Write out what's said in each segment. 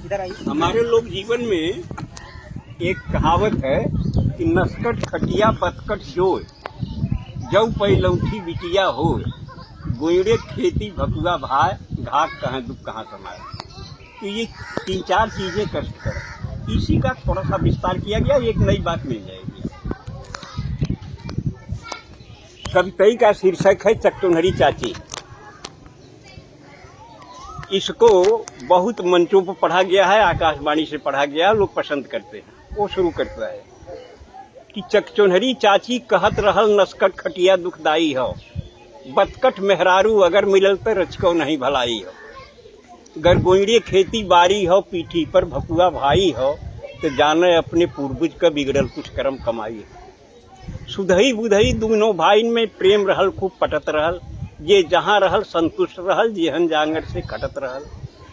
हमारे लोग जीवन में एक कहावत है कि नस्कट खटिया बतकट जोय, जौ पैलौठी बिटिया हो, गोयड़े खेती भकुआ भाई, घाक कहाँ दुख कहाँ समाये। तो ये 3-4 चीजें कष्ट कर, इसी का थोड़ा सा विस्तार किया गया, एक नई बात मिल जाएगी। कविताई का शीर्षक है चकचोनहरी चाची। इसको बहुत मंचों पर पढ़ा गया है, आकाशवाणी से पढ़ा गया, लोग पसंद करते हैं। वो शुरू करता है कि चकचोनहरी चाची कहत रहल नस्कट खटिया दुखदाई हो, बतकट मेहरारू अगर मिलल तो रचको नहीं भलाई हो। गर गोइड़े खेती बारी हो, पीठी पर भकुआ भाई हो, तो जाने अपने पूर्वज का बिगड़ल कुछ कर्म कमाई हो। सुधई बुधई दोनों भाईन में प्रेम रहल, खूब पटत रहल, ये जहाँ रहल संतुष्ट रहल, जेहन जांगर से खटत रहल।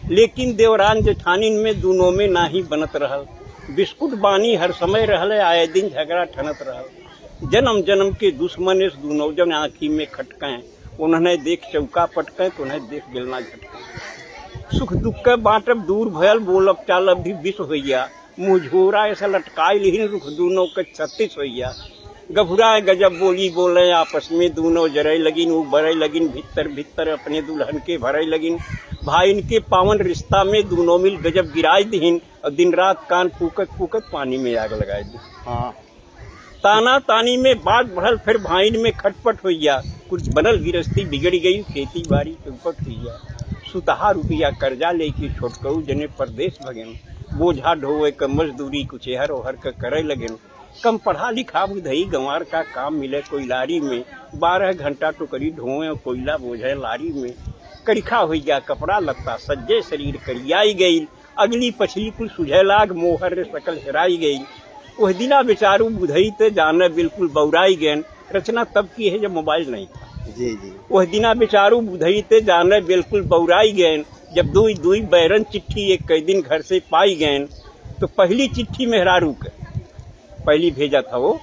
लेकिन देवरान जेठानिन में दोनों में नाही बनत रहल, बिस्कुट बानी हर समय रहल, आए दिन झगड़ा ठनत रहल। जन्म जन्म के दुश्मन इस दोनों जन आँखी में खटकें, उन्हें देख चौका पटकें तो उन्हें देख बेलना झटकें। सुख दुख के बाँटब दूर भयल, बोलब चालब भी विष होइया, मुँह झोरा ऐसा लटकाई लिहिन रुख दोनों के 36 होइया। गभुराए गजब बोली बोले आपस में, दोनों जरई लगिन वो बरई लगिन, भीतर भीतर अपने दुल्हन के भरई लगिन। भाई इनके पावन रिश्ता में दोनों मिल गजब गिराई दीन, और दिन रात कान फूकत फूकत पानी में आग लगाई दी। ताना तानी में बात बढ़ल, फिर भाईन में खटपट होइया, कुछ बनल गिरस्ती बिगड़ गई, खेती बाड़ी चौपट हुइया। सुतहा रुपया कर्जा लेके छोटकऊ जने परदेश भगेन, बोझा ढोवे क मजदूरी कुचेहर ओहर के करे लगेन। कम पढ़ा लिखा बुधई गंवार का काम मिले कोयलारी में, 12 घंटा टोकरी ढोए और कोयला बोझे लारी में। करिखा हो गया कपड़ा लत्ता, सज्जे शरीर करियाई गई, अगली पछली कुल सुझे लाग, मोहर सकल हेराई गई। वह दिना बेचारू बुधई ते जाने बिल्कुल बौराई गैन, रचना तब की है जब मोबाइल नहीं था। जी। वह दिना बेचारू बुधई ते जाने बिल्कुल बौराई गैन, जब दुई दुई बैरन चिट्ठी एक कई दिन घर से पाई गैन। तो पहली चिट्ठी मेहरारू के पहली भेजा था, वो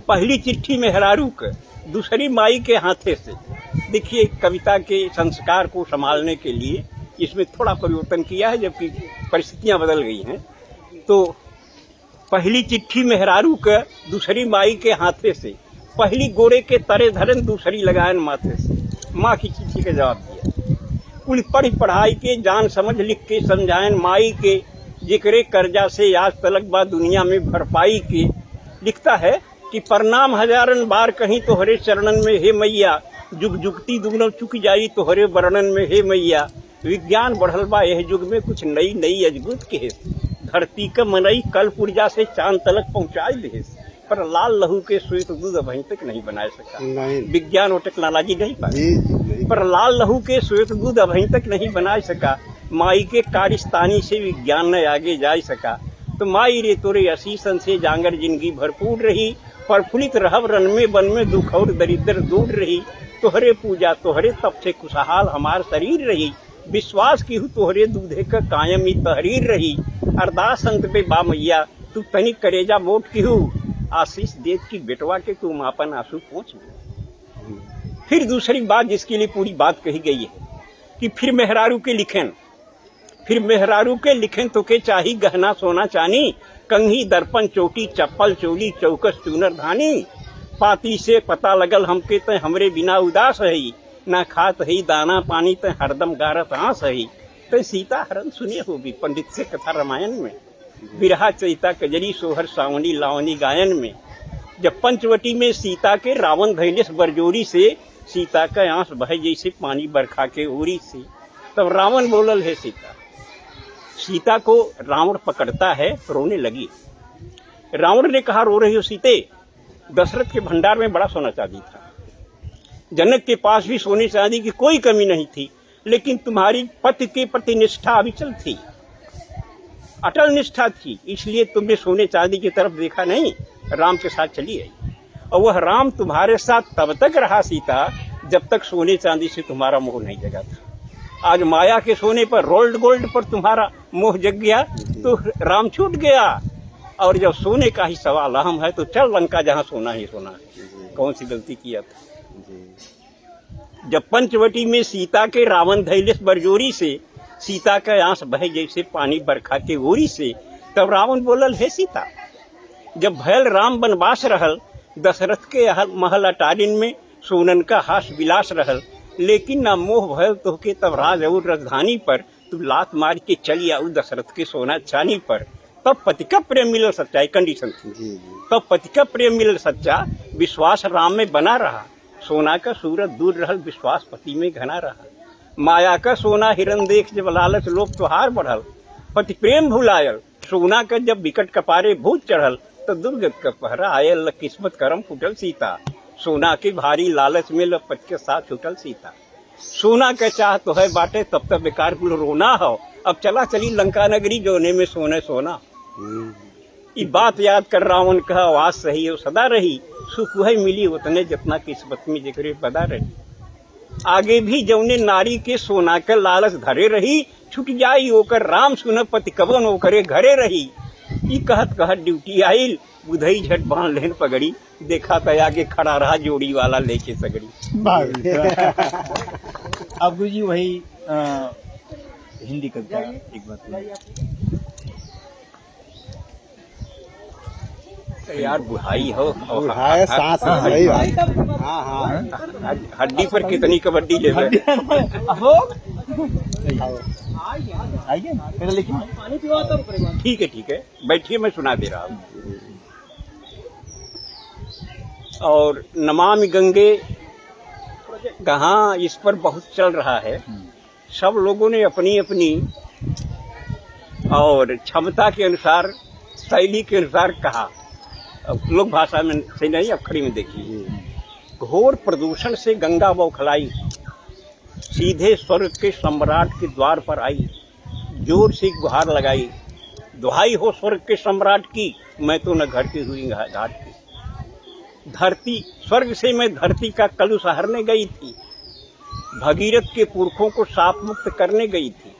पहली चिट्ठी मेहरारू के दूसरी माई के हाथे से। देखिए कविता के संस्कार को संभालने के लिए इसमें थोड़ा परिवर्तन किया है, जबकि परिस्थितियां बदल गई हैं। तो पहली चिट्ठी मेहरारू के दूसरी माई के हाथे से, पहली गोरे के तरे धरन दूसरी लगायन माथे से। माँ की चिट्ठी का जवाब दिया, कुल पढ़ी पढ़ाई के जान समझ लिख के समझायन माई के, जिक्रे कर्जा से आज तलक बा दुनिया में भरपाई के। लिखता है कि प्रणाम हजारन बार कहीं तोहरे चरणन में हे मैया, जुग जुगती दुगनों चुक जाई तोहरे वर्णन में हे मैया। विज्ञान बढ़ल बा यह युग में कुछ नई नई अजगुत के, धरती का मनई कल पुर्जा से चांद तलक पहुंचाई दे, पर लाल लहू के श्वेत दूध अभी तक नहीं बना सका। विज्ञान और टेक्नोलॉजी नहीं पाई, पर लाल लहू के श्वेत दूध अभी तक नहीं बना सका। माई के कारिस्तानी से विज्ञान न आगे जा सका। तो माई रे तोरे असीसन से जांगर जिंदगी भरपूर रही, प्रफुल्लित रहब रन में बन में दुख और दरिद्र दूर रही। तोहरे पूजा तोहरे तप से खुशहाल हमार शरीर रही, विश्वास की हूँ तोहरे दूधे का कायम ही तहरीर रही। अरदास अंत पे बा मैया तू तनिक करेजा मोट की हूँ, आशीष देत की बेटवा के तुम आपन आंसू पहुँच। फिर दूसरी बात जिसके लिए पूरी बात कही गई है कि फिर मेहरारू के लिखें, फिर मेहरारू के लिखें तो के चाही गहना सोना चानी, कंघी दर्पण चोटी चप्पल चोली चौकस चूनर धानी। पाती से पता लगल हमके ते हमरे बिना उदास है, ना खात है दाना पानी ते हरदम गारत आंस है। ते सीता हरण सुने होगी पंडित से कथा रामायण में, बिरहा चैता कजरी सोहर सावनी लावनी गायन में। जब पंचवटी में सीता के रावण धैलेस बरजोरी से, सीता का आंस बहे जैसे पानी बरखा के ओरी से। तब रावण बोलल है सीता को रावण पकड़ता है, रोने लगी। रावण ने कहा रो रही हो सीते, दशरथ के भंडार में बड़ा सोना चांदी था, जनक के पास भी सोने चांदी की कोई कमी नहीं थी, लेकिन तुम्हारी पति के प्रति निष्ठा अविचल थी, अटल निष्ठा थी, इसलिए तुमने सोने चांदी की तरफ देखा नहीं, राम के साथ चली आई। और वह राम तुम्हारे साथ तब तक रहा सीता जब तक सोने चांदी से तुम्हारा मोह नहीं जगा था। आज माया के सोने पर रोल्ड गोल्ड पर तुम्हारा मोह जग गया तो राम छूट गया, और जब सोने का ही सवाल अहम है तो चल लंका जहाँ सोना ही सोना है। कौन सी गलती किया था। जब पंचवटी में सीता के रावण धैलेस बरजोरी से सीता का आंस बहे जैसे पानी बरखा के ओरी से। तब रावण बोलल, हे सीता, जब भयल राम वनवास रहल, दशरथ के महल अटारिन में सोनन का हास विलास रहल, लेकिन ना मोह भयल तोहके तब राज और राजधानी पर, तू लात मार के चली आऊ दशरथ के सोना चानी पर। तब पति का प्रेम मिलल सच्चा, कंडीशन थी। तब पति का प्रेम मिलल सच्चा, विश्वास राम में बना रहा, सोना का सूरत दूर रहल, विश्वास पति में घना रहा। माया का सोना हिरन देख जब लालच लोभ त्योहार बढ़ल, पति प्रेम भुलायल, सोना का जब विकट कपारे भूत चढ़ल, तो दुर्गत का पहरा आयल, किस्मत करम फूटल सीता। सोना के भारी लालच में लपट के साथ छूटल सीता। सोना का चाह तो है बाटे, तब तक बेकार कुल रोना हो, अब चला चली लंका नगरी, जोने में सोने सोना। ये बात याद कर रावण कहा, आवाज सही हो सदा रही, सुख वही मिली उतने जितना किस्मत में जिक्र बदा रही। आगे भी जौने नारी के सोना के लालच धरे रही, छुट जाई ओकर राम सुन पति कवन ओकरे घरे रही। ई कहत कहत ड्यूटी आइल, बुधई झट बांध लेन पगड़ी, देखा तो आगे खड़ा रहा जोड़ी वाला लेके सगड़ी। अब गुरु जी वही हिंदी कविता एक बात यार, बुढ़ाई हो, सांस सही बात। हाँ हाँ, हड्डी पर कितनी कबड्डी ले ठीक है, बैठिए, मैं सुना दे रहा हूँ। और नमामि गंगे कहाँ इस पर बहुत चल रहा है। सब लोगों ने अपनी अपनी और क्षमता के अनुसार, शैली के अनुसार कहा। लोक भाषा में से नहीं, अखड़ी में देखिए। घोर प्रदूषण से गंगा बौखलाई, सीधे स्वर्ग के सम्राट के द्वार पर आई, जोर से गुहार लगाई, दुहाई हो स्वर्ग के सम्राट की, मैं तो न घर की हुई घाट की। धरती स्वर्ग से मैं धरती का कलुष हरने गई थी, भगीरथ के पुरखों को साप मुक्त करने गई थी,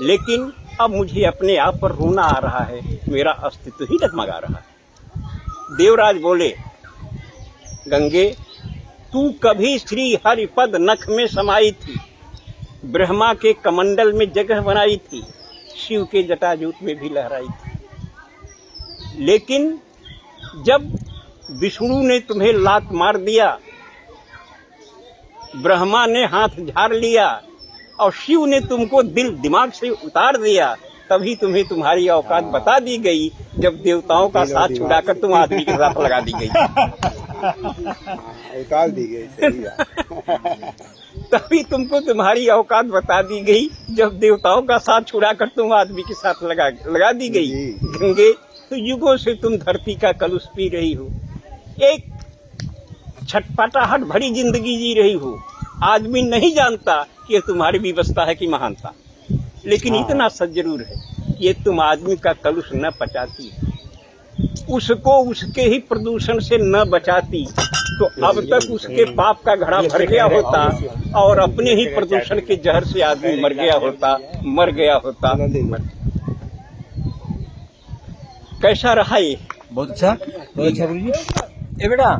लेकिन अब मुझे अपने आप पर रोना आ रहा है, मेरा अस्तित्व ही डगमगा रहा है। देवराज बोले, गंगे तू कभी श्री हरिपद नख में समाई थी, ब्रह्मा के कमंडल में जगह बनाई थी, शिव के जटाजूट में भी लहराई थी, लेकिन जब विष्णु ने तुम्हें लात मार दिया, ब्रह्मा ने हाथ झाड़ लिया और शिव ने तुमको दिल दिमाग से उतार दिया, तभी तुम्हें तुम्हारी औकात बता दी गई, जब देवताओं का साथ छुड़ाकर तुम आदमी के साथ लगा दी गई। औकात दी गई, सही बात। तभी तुमको तुम्हारी औकात बता दी गई, जब देवताओं का साथ छुड़ाकर तुम आदमी के साथ लगा दी गई। गंगे, तो युगों से तुम धरती का कलुष पी रही हो, एक छटपटाहट भरी जिंदगी जी रही हो। आदमी नहीं जानता कि ये तुम्हारी विवशता है कि महानता, लेकिन इतना सच जरूर है, ये तुम आदमी का कलुष न पचाती, उसको उसके ही प्रदूषण से न बचाती, तो अब तक उसके पाप का घड़ा भर गया होता और अपने ही प्रदूषण के जहर से आदमी मर गया होता। कैसा रहा ये? बहुत अच्छा गुरु जी। ए बेटा